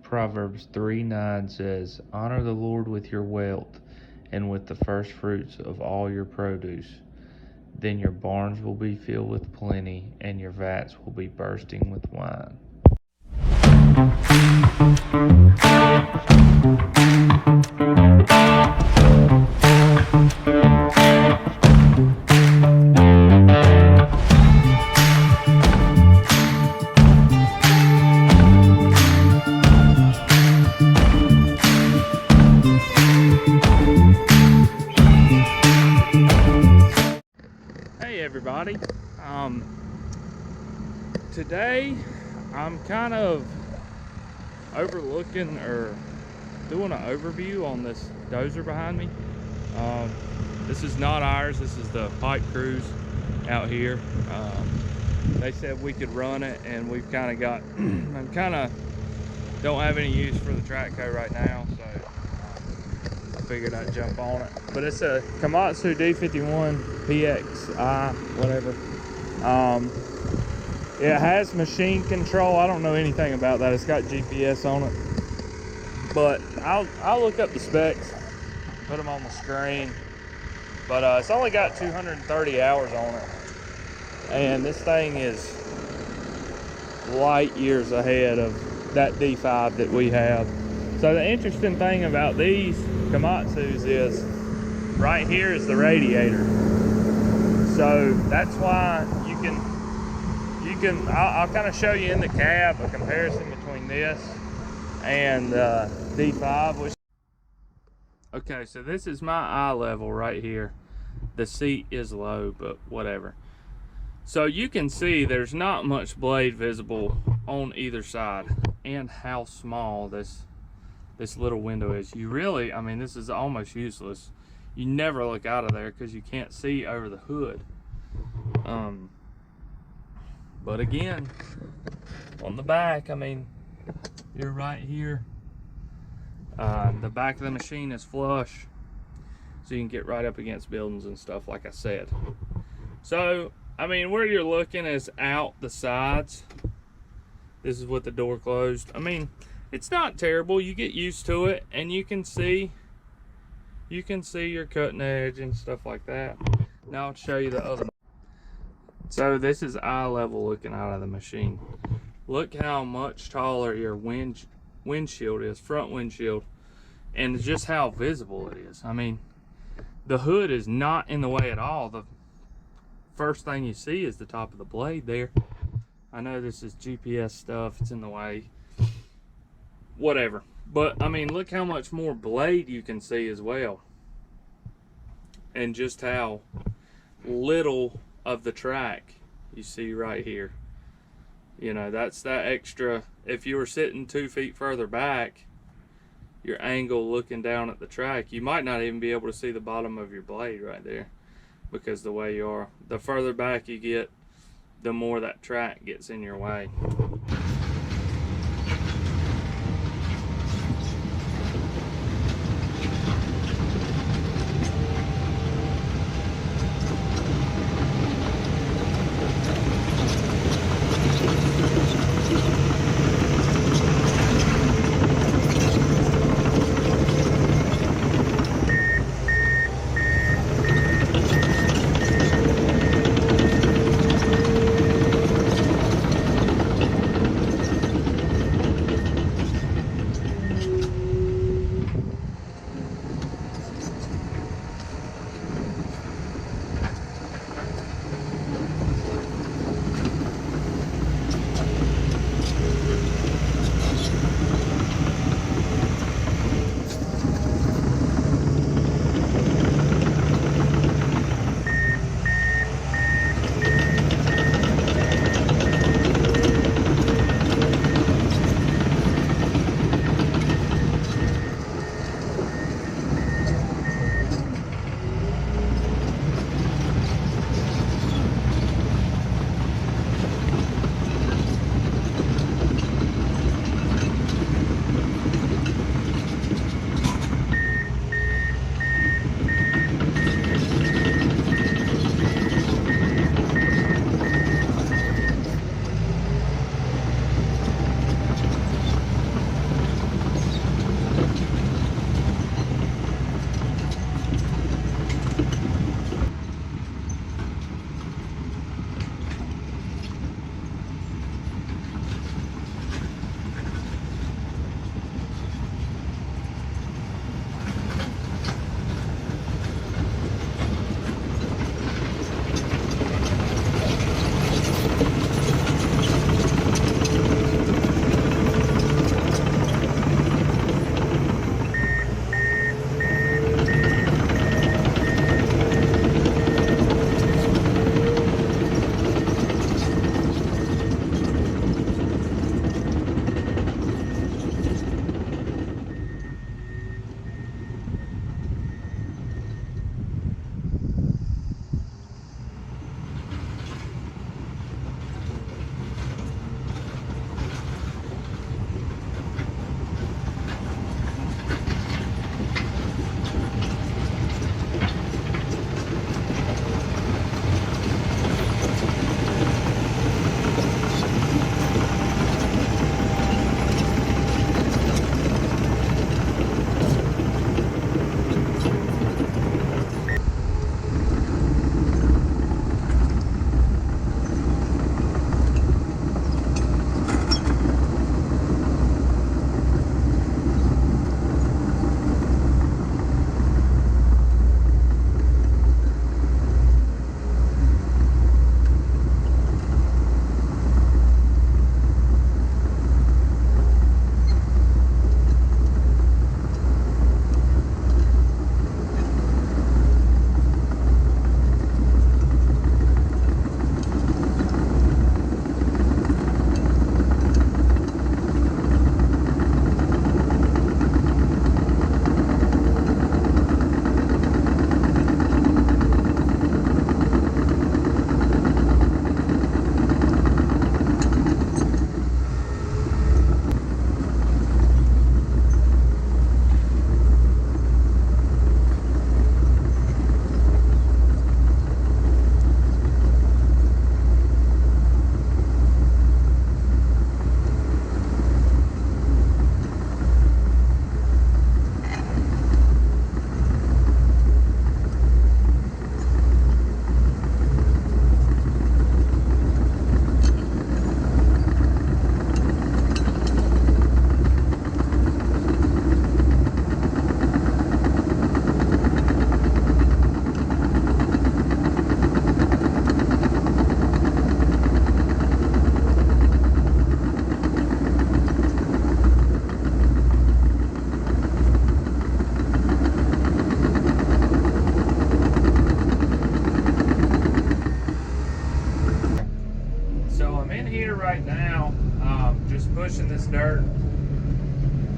Proverbs 3:9 says, "Honor the Lord with your wealth and with the first fruits of all your produce. Then your barns will be filled with plenty, and your vats will be bursting with wine." Hey everybody, today I'm kind of overlooking or doing an overview on this dozer behind me. This is not ours, this is the pipe crews out here. They said we could run it, and we've kind of got, I'm kind of don't have any use for the track co right now, so I figured I'd jump on it. But it's a Komatsu D51pxi, whatever. It has machine control. I don't know anything about that. It's got GPS on it. But I'll look up the specs, put them on the screen. But it's only got 230 hours on it. And this thing is light years ahead of that D5 that we have. So the interesting thing about these Komatsus is right here is the radiator. So that's why you can I'll kind of show you in the cab a comparison between this and D5. Okay, so this is my eye level right here. The seat is low, but whatever. So you can see there's not much blade visible on either side, and how small this little window is. You really, I mean, this is almost useless. You never look out of there because you can't see over the hood. But again, on the back, I mean, you're right here. The back of the machine is flush, so you can get right up against buildings and stuff, like I said. So, I mean, where you're looking is out the sides. This is with the door closed. I mean, it's not terrible. You get used to it, and you can see your cutting edge and stuff like that. Now I'll show you the other. So this is eye level looking out of the machine. Look how much taller your windshield is, front windshield, and just how visible it is. I mean, the hood is not in the way at all. The first thing you see is the top of the blade there. I know this is GPS stuff, it's in the way, whatever. But I mean, look how much more blade you can see as well, and just how little of the track you see right here. You know, that's that extra. If you were sitting 2 feet further back, your angle looking down at the track, you might not even be able to see the bottom of your blade right there, because the way you are. The further back you get, the more that track gets in your way.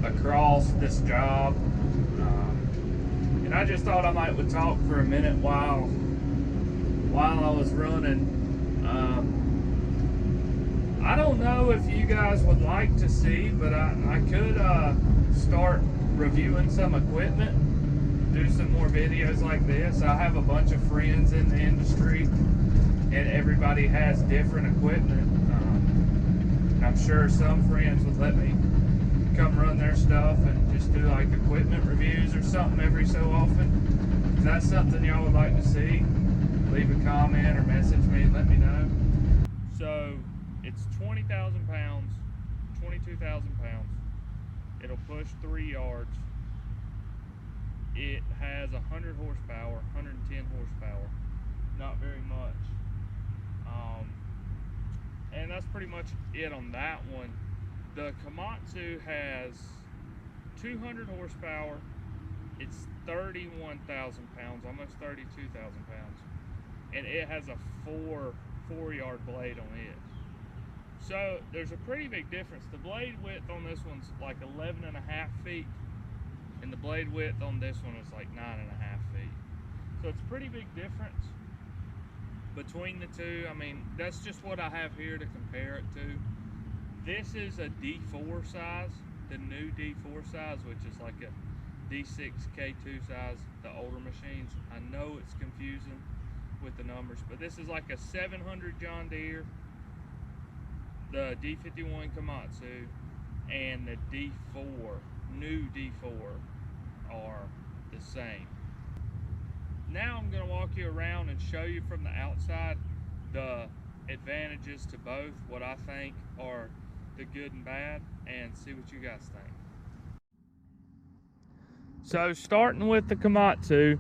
across this job. And I just thought I would talk for a minute while I was running. I don't know if you guys would like to see, but I could start reviewing some equipment, do some more videos like this. I have a bunch of friends in the industry, and everybody has different equipment. I'm sure some friends would let me come run their stuff and just do like equipment reviews or something every so often. If that's something y'all would like to see, leave a comment or message me and let me know. So it's 20,000 pounds, 22,000 pounds. It'll push 3 yards. It has 100 horsepower, 110 horsepower. Not very much. And that's pretty much it on that one. The Komatsu has 200 horsepower. It's 31,000 pounds, almost 32,000 pounds. And it has a 4-yard blade on it. So there's a pretty big difference. The blade width on this one's like 11.5 feet, and the blade width on this one is like 9.5 feet. So it's a pretty big difference between the two. I mean, that's just what I have here to compare it to. This is a D4 size, the new D4 size, which is like a D5k2 size, the older machines. I know it's confusing with the numbers, but this is like a 700 John Deere, the D51 Komatsu, and the D4, new D4, are the same. Now I'm going to walk you around and show you from the outside the advantages to both, what I think are the good and bad, and see what you guys think. So starting with the Komatsu,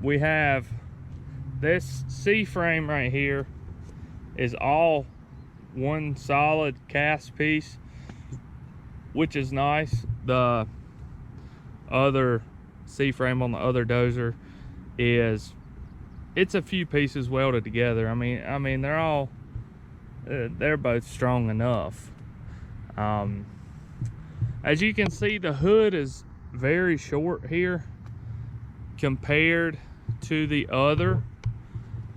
we have this C-frame right here is all one solid cast piece, which is nice. The other C-frame on the other Dozer it's a few pieces welded together. I mean they're both strong enough. As you can see, the hood is very short here compared to the other.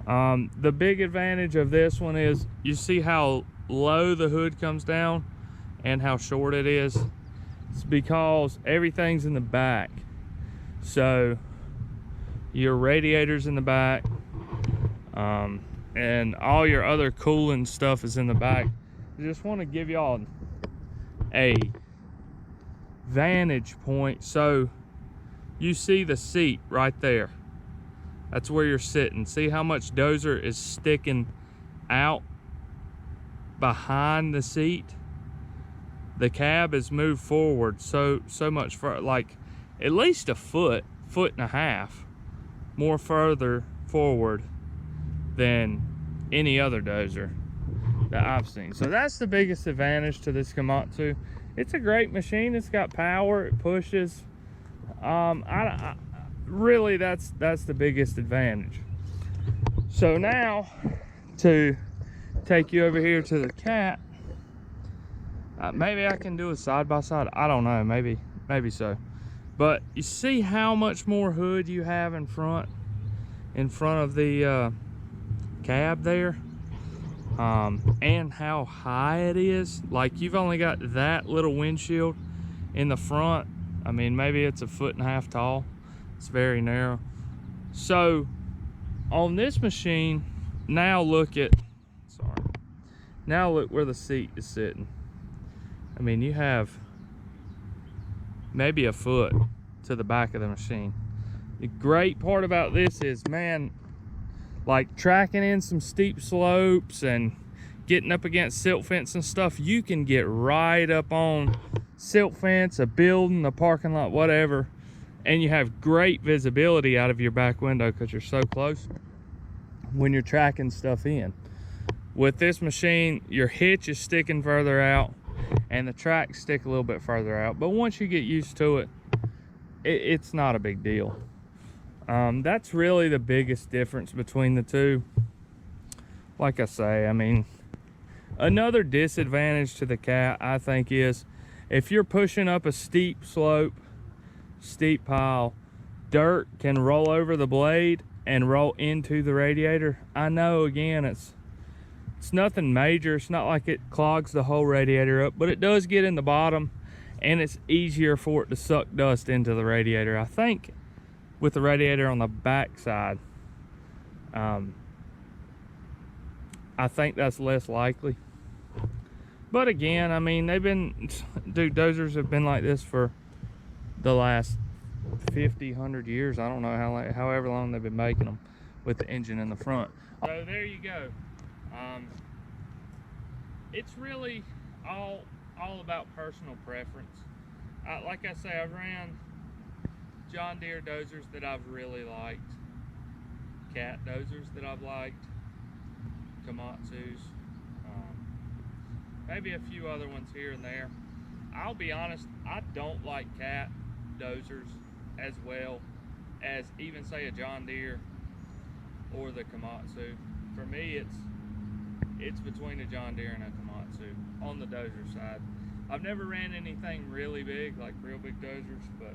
The big advantage of this one is you see how low the hood comes down and how short it is. It's because everything's in the back. So your radiator's in the back, and all your other cooling stuff is in the back. I just want to give y'all a vantage point. So you see the seat right there. That's where you're sitting. See how much Dozer is sticking out behind the seat? The cab is moved forward so much for like at least a foot and a half more further forward than any other Dozer that I've seen. So that's the biggest advantage to this Komatsu. It's a great machine. It's got power. It pushes. Really, that's the biggest advantage. So now to take you over here to the CAT. Maybe I can do a side by side. I don't know. Maybe so. But you see how much more hood you have in front of the cab there, and how high it is. Like, you've only got that little windshield in the front. I mean, maybe it's 1.5 feet tall. It's very narrow. So on this machine, now look where the seat is sitting. I mean, you have maybe a foot to the back of the machine. The great part about this is, man, like tracking in some steep slopes and getting up against silt fence and stuff, you can get right up on silt fence, a building, a parking lot, whatever, and you have great visibility out of your back window because you're so close when you're tracking stuff in. With this machine, your hitch is sticking further out and the tracks stick a little bit further out, but once you get used to it, it's not a big deal. That's really the biggest difference between the two. Like I say, I mean, Another disadvantage to the CAT, I think, is if you're pushing up a steep slope, steep pile, dirt can roll over the blade and roll into the radiator. I know, again, it's nothing major. It's not like it clogs the whole radiator up, but it does get in the bottom, and it's easier for it to suck dust into the radiator. I think with the radiator on the back side, I think that's less likely. But again, I mean, dude, Dozers have been like this for the last 50, 100 years. I don't know however long they've been making them with the engine in the front. So there you go. It's really all about personal preference. Like I say, I've ran John Deere dozers that I've really liked, CAT dozers that I've liked, Komatsu's, maybe a few other ones here and there. I'll be honest, I don't like CAT dozers as well as even say a John Deere or the Komatsu. For me, it's between a John Deere and a Komatsu on the dozer side. I've never ran anything really big, like real big dozers, but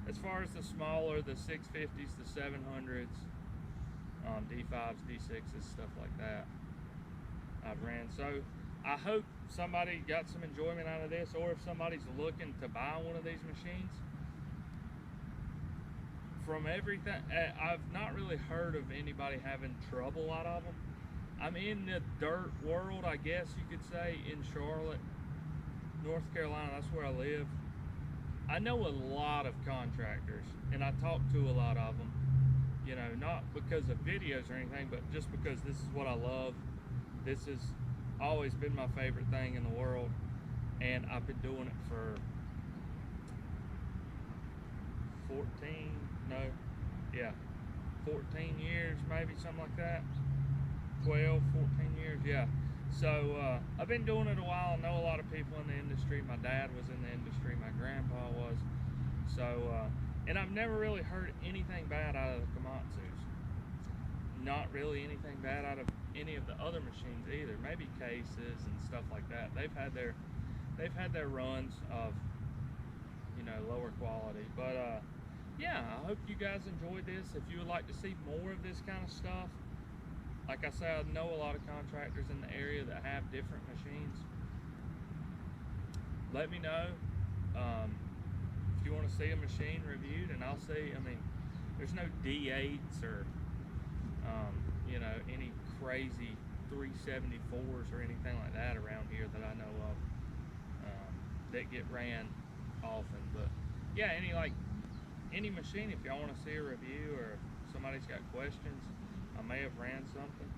as far as the smaller, the 650s, the 700s, D5s, D6s, stuff like that, I've ran. So I hope somebody got some enjoyment out of this, or if somebody's looking to buy one of these machines. From everything, I've not really heard of anybody having trouble out of them. I'm in the dirt world, I guess you could say, in Charlotte, North Carolina. That's where I live. I know a lot of contractors, and I talk to a lot of them, you know, not because of videos or anything, but just because this is what I love. This has always been my favorite thing in the world, and I've been doing it for 14 years, maybe, something like that. 12, 14 years, yeah. So I've been doing it a while. I know a lot of people in the industry. My dad was in the industry, my grandpa was. So, and I've never really heard anything bad out of the Komatsus. Not really anything bad out of any of the other machines either. Maybe cases and stuff like that. They've had their runs of, you know, lower quality. But yeah, I hope you guys enjoyed this. If you would like to see more of this kind of stuff, like I said, I know a lot of contractors in the area that have different machines. Let me know if you want to see a machine reviewed, and I'll see. I mean, there's no D8s or you know, any crazy 374s or anything like that around here that I know of that get ran often. But yeah, any machine, if y'all want to see a review or if somebody's got questions, I may have ran something.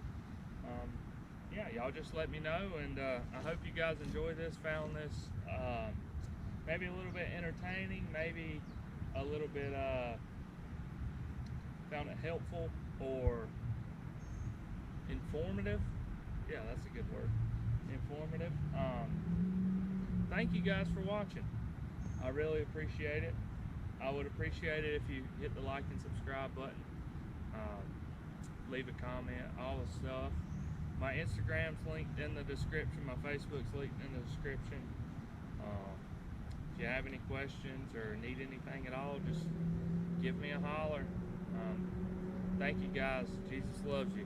Yeah, y'all just let me know, and I hope you guys enjoy this, found this maybe a little bit entertaining, maybe a little bit found it helpful or informative. Yeah, that's a good word, informative. Thank you guys for watching. I really appreciate it. I would appreciate it if you hit the like and subscribe button. Leave a comment, all the stuff. My Instagram's linked in the description. My Facebook's linked in the description. If you have any questions or need anything at all, just give me a holler. Thank you guys. Jesus loves you.